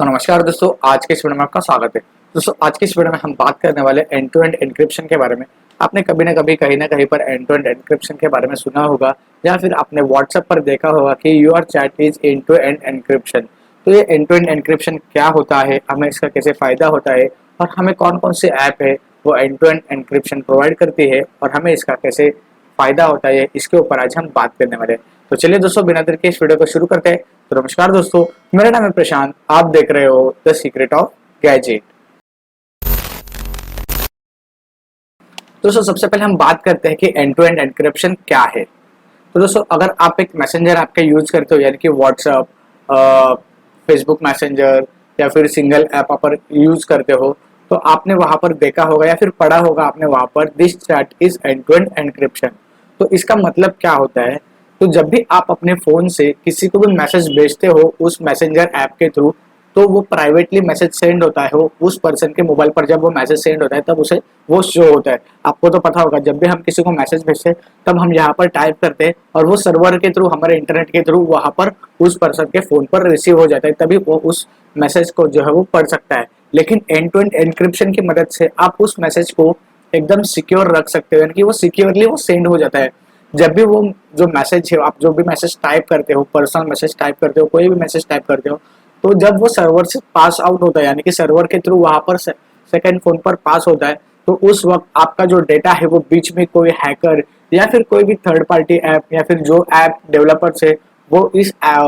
तो नमस्कार दोस्तों, आज के इस वीडियो में आपका स्वागत है। दोस्तों, आज की इस वीडियो में हम बात करने वाले एंड टू एंड एन्क्रिप्शन के बारे में। आपने कभी ना कभी कहीं ना कहीं पर एंड टू एंड एन्क्रिप्शन के बारे में सुना होगा या फिर आपने व्हाट्सएप पर देखा होगा कि your chat is end to end encryption. तो ये एंड टू एंड एन्क्रिप्शन क्या होता है, हमें इसका कैसे फायदा होता है और हमें कौन कौन से ऐप है वो end to end encryption provide करती है और हमें इसका कैसे फायदा होता है, इसके ऊपर आज हम बात करने वाले हैं। तो चलिए दोस्तों, बिना देर के इस वीडियो को शुरू करते हैं। तो नमस्कार दोस्तों, मेरा नाम है प्रशांत, आप देख रहे हो द सीक्रेट ऑफ गैजेट। दोस्तों, सबसे पहले हम बात करते हैं कि एंड टू एंड एन्क्रिप्शन क्या है। तो दोस्तों, अगर आप एक मैसेंजर ऐप का यूज करते हो, यानी कि व्हाट्सएप, फेसबुक मैसेंजर या फिर सिंगल ऐप पर यूज करते हो, तो आपने वहां पर देखा होगा या फिर पढ़ा होगा आपने वहां पर this chat is end to end encryption. तो इसका मतलब क्या होता है? तो जब भी आप अपने फोन से किसी को भी मैसेज भेजते हो उस मैसेंजर ऐप के थ्रू, तो वो प्राइवेटली मैसेज सेंड होता है। वो उस पर्सन के मोबाइल पर जब वो मैसेज सेंड होता है तब उसे वो शो होता है। आपको तो पता होगा, जब भी हम किसी को मैसेज भेजते हैं तब हम यहाँ पर टाइप करते हैं और वो सर्वर के थ्रू, हमारे इंटरनेट के थ्रू वहां पर उस पर्सन के फोन पर रिसीव हो जाता है, तभी वो उस मैसेज को जो है वो पढ़ सकता है। लेकिन एंड टू एंड एन्क्रिप्शन की मदद से आप उस मैसेज को एकदम सिक्योर रख सकते हो, यानी कि वो सिक्योरली वो सेंड हो जाता है। जब भी वो जो मैसेज है, आप जो भी मैसेज टाइप करते हो, पर्सनल मैसेज टाइप करते हो, कोई भी मैसेज टाइप करते हो, तो जब वो सर्वर से पास आउट होता है, यानी कि सर्वर के थ्रू वहां पर सेकंड फोन पर पास होता है, तो उस वक्त आपका जो डेटा है वो बीच में कोई हैकर या फिर कोई भी थर्ड पार्टी ऐप या फिर जो ऐप डेवलपर्स है वो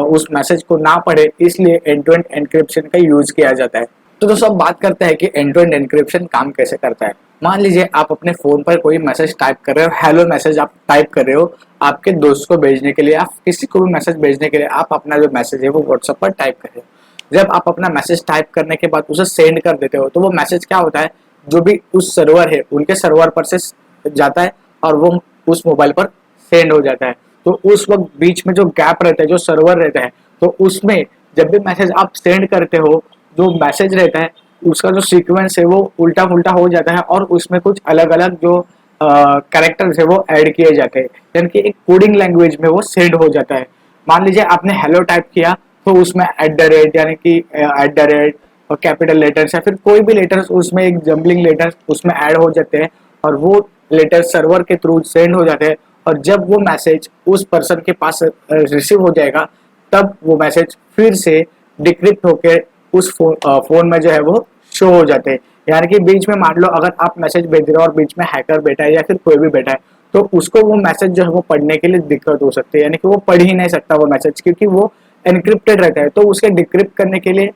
उस मैसेज को ना पढ़े, इसलिए एंड टू एंड एन्क्रिप्शन का यूज किया जाता है। तो दोस्तों, अब बात करते हैं कि एंड टू एंड एन्क्रिप्शन काम कैसे करता है। मान लीजिए आप अपने फोन पर कोई मैसेज टाइप कर रहे हो, हेलो मैसेज आप टाइप कर रहे हो आपके दोस्त को भेजने के लिए, आप किसी को भी मैसेज भेजने के लिए आप अपना जो मैसेज है वो व्हाट्सएप पर टाइप कर रहे हो। जब आप अपना मैसेज टाइप करने के बाद उसे सेंड कर देते हो, तो वो मैसेज क्या होता है, जो भी उस सर्वर है उनके सर्वर पर से जाता है और वो उस मोबाइल पर सेंड हो जाता है। तो उस वक्त बीच में जो गैप रहता है, जो सर्वर रहता है, तो उसमें जब भी मैसेज आप सेंड करते हो, जो मैसेज रहता है उसका जो सीक्वेंस है वो उल्टा पुल्टा हो जाता है और उसमें कुछ अलग अलग जो कैरेक्टर्स है वो ऐड किए जाते हैं, यानी कि एक कोडिंग लैंग्वेज में वो सेंड हो जाता है। मान लीजिए आपने हेलो टाइप किया, तो उसमें एट द रेट, यानी कि एट द रेट और कैपिटल लेटर्स या फिर कोई भी लेटर्स, उसमें एक जम्बलिंग लेटर्स उसमें ऐड हो जाते हैं और वो लेटर्स सर्वर के थ्रू सेंड हो जाते हैं। और जब वो मैसेज उस पर्सन के पास रिसीव हो जाएगा, तब वो मैसेज फिर से डिक्रिप्ट होकर उस फोन में जो है वो शो हो जाते हैं। यानी कि बीच में मान लो अगर आप मैसेज भेज रहे हो और बीच में हैकर बैठा है या फिर कोई भी बैठा है, तो उसको वो मैसेज जो है वो पढ़ने के लिए दिक्कत हो सकती है, यानी कि वो पढ़ ही नहीं सकता वो मैसेज, क्योंकि वो एनक्रिप्टेड रहता है। तो उसके डिक्रिप्ट करने के लिए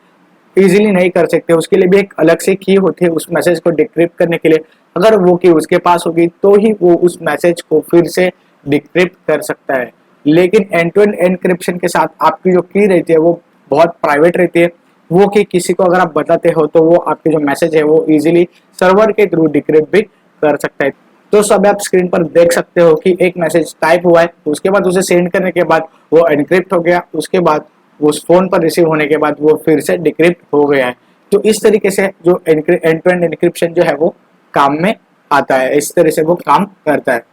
इजीली नहीं कर सकते, उसके लिए भी एक अलग से की होती है उस मैसेज को डिक्रिप्ट करने के लिए। अगर वो की उसके पास होगी तो ही वो उस मैसेज को फिर से डिक्रिप्ट कर सकता है। लेकिन एंड टू एंड एनक्रिप्शन के साथ आपकी जो की रहती है वो बहुत प्राइवेट रहती है। वो कि किसी को अगर आप बताते हो तो वो आपके जो मैसेज है वो इजीली सर्वर के थ्रू डिक्रिप्ट भी कर सकता है। तो सब आप स्क्रीन पर देख सकते हो कि एक मैसेज टाइप हुआ है, उसके बाद उसे सेंड करने के बाद वो एनक्रिप्ट हो गया, उसके बाद उस फोन पर रिसीव होने के बाद वो फिर से डिक्रिप्ट हो गया है। तो इस तरीके से जो एंड टू एंड एन्क्रिप्शन जो है वो काम में आता है, इस तरह से वो काम करता है।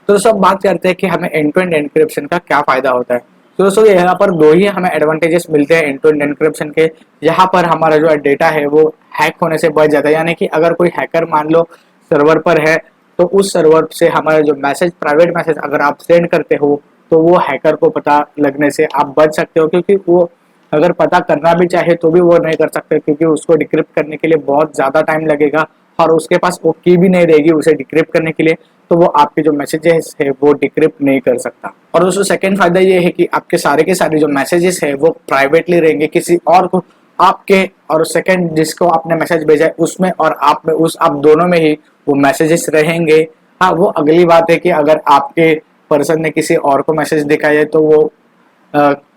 तो सब बात करते हैं कि हमें एंड टू एंड एन्क्रिप्शन का क्या फायदा होता है। तो दोस्तों, यहाँ पर दो ही हमें एडवांटेजेस मिलते हैं एंड टू एंड एन्क्रिप्शन के। यहाँ पर हमारा जो डेटा है वो हैक होने से बच जाता है, यानी कि अगर कोई हैकर मान लो सर्वर पर है, तो उस सर्वर से हमारा जो मैसेज, प्राइवेट मैसेज अगर आप सेंड करते हो, तो वो हैकर को पता लगने से आप बच सकते हो, क्योंकि वो अगर पता करना भी चाहे तो भी वो नहीं कर सकते, क्योंकि उसको डिक्रिप्ट करने के लिए बहुत ज़्यादा टाइम लगेगा और उसके पास वो की भी नहीं रहेगी उसे डिक्रिप्ट करने के लिए, तो वो आपके जो मैसेजेस है वो डिक्रिप्ट नहीं कर सकता। और दोस्तों, सेकंड फायदा ये है कि आपके सारे के सारे जो मैसेजेस है वो प्राइवेटली रहेंगे, किसी और को आपके और सेकंड जिसको आपने मैसेज भेजा है उसमें और आप में, उस आप दोनों में ही वो मैसेजेस रहेंगे। हाँ, वो अगली बात है कि अगर आपके पर्सन ने किसी और को मैसेज दिखाया है तो वो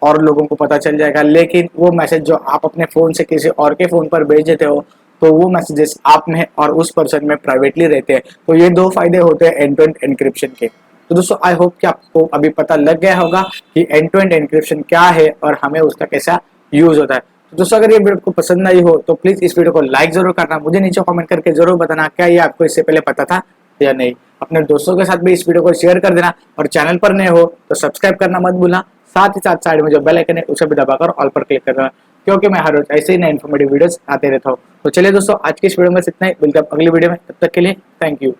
और लोगों को पता चल जाएगा, लेकिन वो मैसेज जो आप अपने फ़ोन से किसी और के फ़ोन पर भेज देते हो, तो वो मैसेजेस आप में और उस पर्सन में प्राइवेटली रहते हैं। तो ये दो फायदे होते हैं एंड टू एंड एन्क्रिप्शन के। तो दोस्तों, आई होप कि आपको अभी पता लग गया होगा कि एंड टू एंड एन्क्रिप्शन क्या है और हमें उसका कैसा यूज होता है। तो दोस्तों, अगर ये वीडियो आपको पसंद आई हो तो प्लीज़ इस वीडियो को लाइक जरूर करना, मुझे नीचे कमेंट करके जरूर बताना क्या ये आपको इससे पहले पता था या नहीं। अपने दोस्तों के साथ भी इस वीडियो को शेयर कर देना और चैनल पर नए हो तो सब्सक्राइब करना मत भूलना। साथ ही साथ साइड में जो बेल आइकन है उसे भी दबाकर ऑल पर क्लिक करना, क्योंकि मैं हर रोज ऐसे ही नए इन्फॉर्मेटिव वीडियोस आते रहता हूँ। तो चलिए दोस्तों, आज की इस वीडियो में बस इतना ही। मिलते हैं अगली वीडियो में, तब तक के लिए थैंक यू।